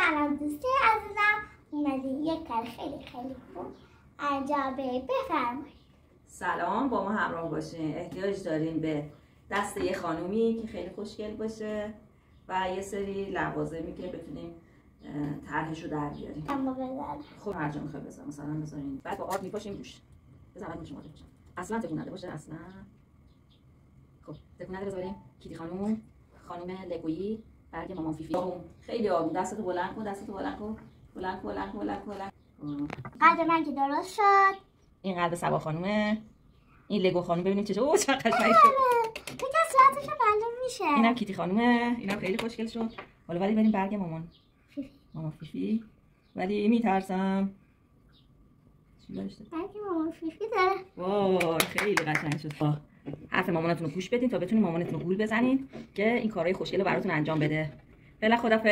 سلام دوستی عزیزم، اومدین یک کار خیلی خوب انجام بدید. بفرمایید. سلام، با ما همراه باشین. احتیاج داریم به دست یه خانومی که خیلی خوشگل باشه و یه سری لوازمی که بتونیم طرحشو در بیاریم. اما بذارم خب هر جا میخوای بذار، مثلا بذارین بعد با آب میپاشیم روش. بذار بعد شما بپاشیم. اصلا تکون نده باشه اصلا. خب تکون نده، بذاریم کیتی خانم لگویی برگ مامان فیفی. خیلی آروم، دستتو بلند کن، بلند. قلب من که درست شد. این قلب سبا خانومه. این لگو خانوم ببینید چه قشنگ شد. یکی از صورتش معلوم میشه. اینم کیتی خانومه، اینم خیلی خوشگل شد. حالا ولی بریم برگ مامان فیفی. ولی میترسم. چی داشته؟ برگ مامان فیفی داره. وای خیلی قشنگ شد. حرف مامانتون رو گوش بدین تا بتونین مامانتون رو گول بزنین که این کارهای خوشگل رو براتون انجام بده. فعلا خدافظ.